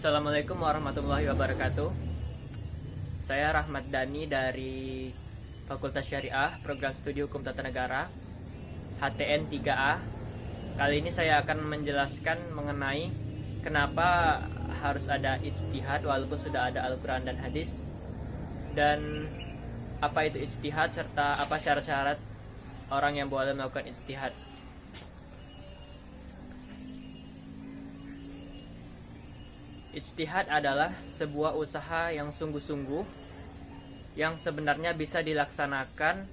Assalamualaikum warahmatullahi wabarakatuh. Saya Rahmat Dhani dari Fakultas Syariah, Program Studi Hukum Tata Negara, HTN 3A. Kali ini saya akan menjelaskan mengenai kenapa harus ada ijtihad walaupun sudah ada Al-Quran dan hadis, dan apa itu ijtihad serta apa syarat-syarat orang yang boleh melakukan ijtihad. Ijtihad adalah sebuah usaha yang sungguh-sungguh yang sebenarnya bisa dilaksanakan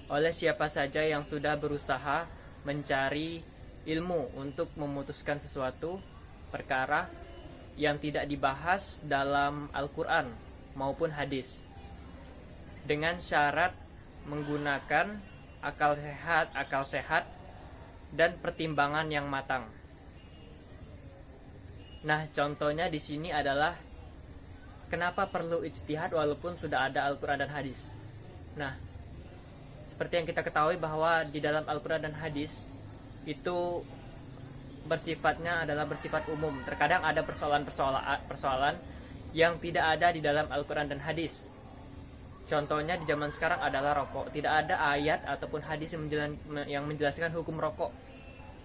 oleh siapa saja yang sudah berusaha mencari ilmu untuk memutuskan sesuatu perkara yang tidak dibahas dalam Al-Quran maupun hadis, dengan syarat menggunakan akal sehat dan pertimbangan yang matang. Nah, contohnya di sini adalah kenapa perlu ijtihad walaupun sudah ada Al-Quran dan hadis. Nah, seperti yang kita ketahui bahwa di dalam Al-Quran dan hadis itu bersifatnya adalah bersifat umum. Terkadang ada persoalan yang tidak ada di dalam Al-Quran dan hadis. Contohnya di zaman sekarang adalah rokok. Tidak ada ayat ataupun hadis yang menjelaskan hukum rokok.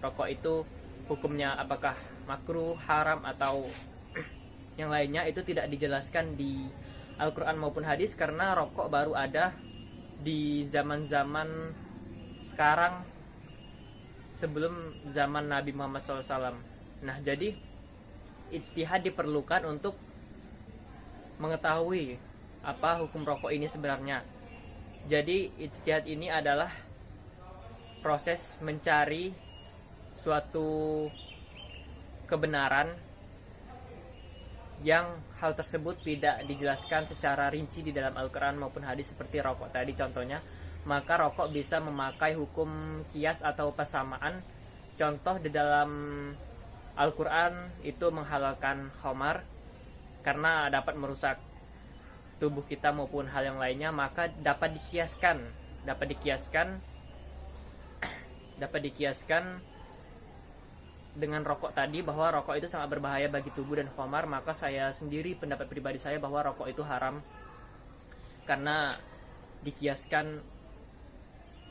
Rokok itu hukumnya apakah makruh, haram, atau yang lainnya, itu tidak dijelaskan di Al-Quran maupun hadis, karena rokok baru ada di zaman-zaman sekarang sebelum zaman Nabi Muhammad SAW. Nah, jadi ijtihad diperlukan untuk mengetahui apa hukum rokok ini sebenarnya. Jadi ijtihad ini adalah proses mencari suatu kebenaran yang hal tersebut tidak dijelaskan secara rinci di dalam Al-Quran maupun hadis seperti rokok tadi contohnya. Maka rokok bisa memakai hukum qiyas atau persamaan. Contoh di dalam Al-Quran itu menghalalkan khamar karena dapat merusak tubuh kita maupun hal yang lainnya, maka dapat dikiaskan dengan rokok tadi, bahwa rokok itu sangat berbahaya bagi tubuh dan khamar. Maka saya sendiri, pendapat pribadi saya, bahwa rokok itu haram karena dikiaskan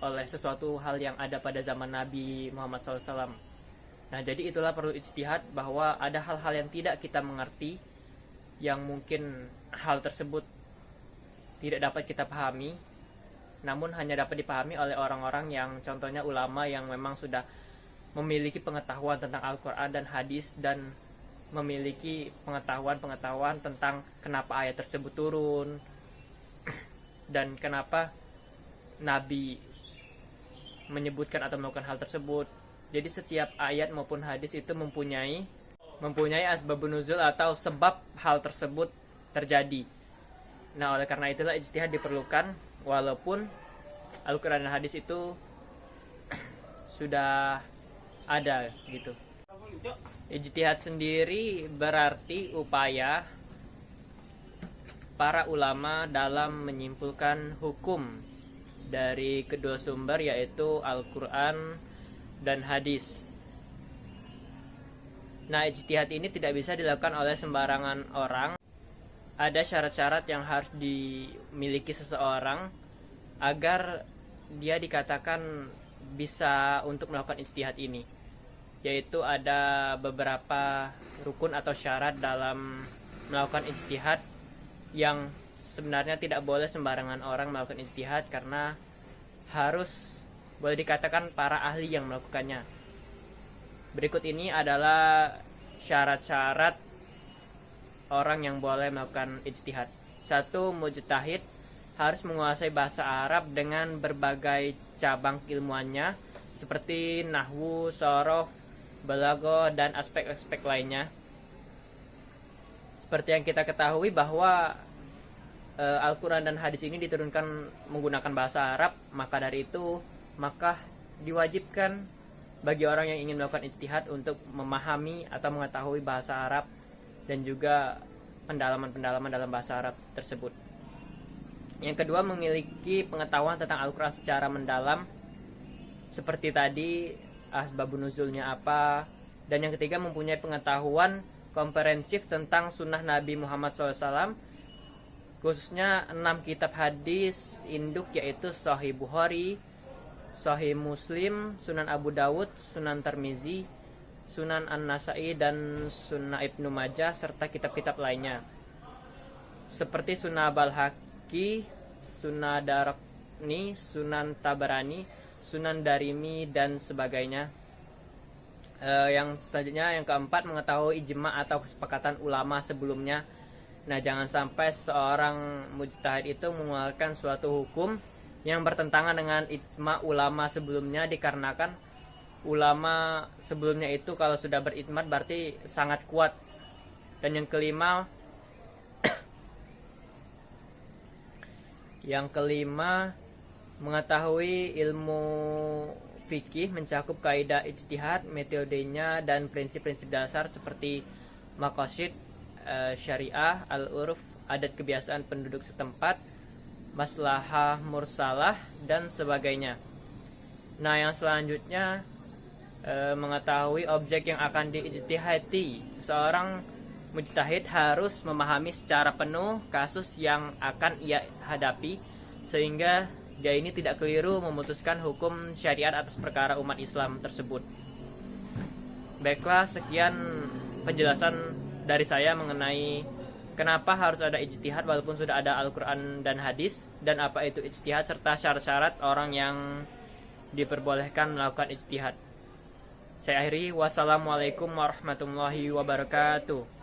oleh sesuatu hal yang ada pada zaman Nabi Muhammad SAW. Nah, jadi itulah perlu ijtihad, bahwa ada hal-hal yang tidak kita mengerti, yang mungkin hal tersebut tidak dapat kita pahami, namun hanya dapat dipahami oleh orang-orang yang contohnya ulama yang memang sudah memiliki pengetahuan tentang Al-Quran dan hadis, dan memiliki pengetahuan tentang kenapa ayat tersebut turun dan kenapa Nabi menyebutkan atau melakukan hal tersebut. Jadi setiap ayat maupun hadis itu mempunyai asbabun nuzul atau sebab hal tersebut terjadi. Nah, oleh karena itulah ijtihad diperlukan walaupun Al-Quran dan hadis itu sudah ada gitu. Ijtihad sendiri berarti upaya para ulama dalam menyimpulkan hukum dari kedua sumber, yaitu Al-Quran dan hadis. Nah, ijtihad ini tidak bisa dilakukan oleh sembarangan orang. Ada syarat-syarat yang harus dimiliki seseorang agar dia dikatakan bisa untuk melakukan ijtihad ini, yaitu ada beberapa rukun atau syarat dalam melakukan ijtihad yang sebenarnya tidak boleh sembarangan orang melakukan ijtihad, karena harus boleh dikatakan para ahli yang melakukannya. Berikut ini adalah syarat-syarat orang yang boleh melakukan ijtihad. 1. Mujtahid harus menguasai bahasa Arab dengan berbagai cabang ilmuannya seperti nahwu, soroh, balaghah, dan aspek-aspek lainnya. Seperti yang kita ketahui bahwa Al-Quran dan hadis ini diturunkan menggunakan bahasa Arab, maka dari itu diwajibkan bagi orang yang ingin melakukan ijtihad untuk memahami atau mengetahui bahasa Arab dan juga pendalaman-pendalaman dalam bahasa Arab tersebut. Yang kedua, memiliki pengetahuan tentang Al-Quran secara mendalam, seperti tadi asbabun nuzulnya apa. Dan yang ketiga, mempunyai pengetahuan komprehensif tentang sunnah Nabi Muhammad SAW, khususnya 6 kitab hadis induk, yaitu Sahih Bukhari, Sahih Muslim, Sunan Abu Dawud, Sunan Tirmizi, Sunan An-Nasai, dan Sunan Ibnu Majah, serta kitab-kitab lainnya seperti Sunan Balhaqi, Sunan Daraqutni, Sunan Tabarani, Sunan Darimi, dan sebagainya. Yang selanjutnya, yang keempat, mengetahui ijma atau kesepakatan ulama sebelumnya. Nah, jangan sampai seorang mujtahid itu mengeluarkan suatu hukum yang bertentangan dengan ijma ulama sebelumnya, dikarenakan ulama sebelumnya itu kalau sudah berijma berarti sangat kuat. Dan yang kelima, mengetahui ilmu fikih mencakup kaidah ijtihad, metodenya, dan prinsip-prinsip dasar seperti maqasid syariah, al-urf, adat kebiasaan penduduk setempat, maslahah mursalah, dan sebagainya. Nah, yang selanjutnya, mengetahui objek yang akan diijtihadi. Seorang mujtahid harus memahami secara penuh kasus yang akan ia hadapi, sehingga dia ini tidak keliru memutuskan hukum syariat atas perkara umat Islam tersebut. Baiklah, sekian penjelasan dari saya mengenai kenapa harus ada ijtihad walaupun sudah ada Al-Quran dan hadis, dan apa itu ijtihad, serta syarat-syarat orang yang diperbolehkan melakukan ijtihad. Saya akhiri, wassalamualaikum warahmatullahi wabarakatuh.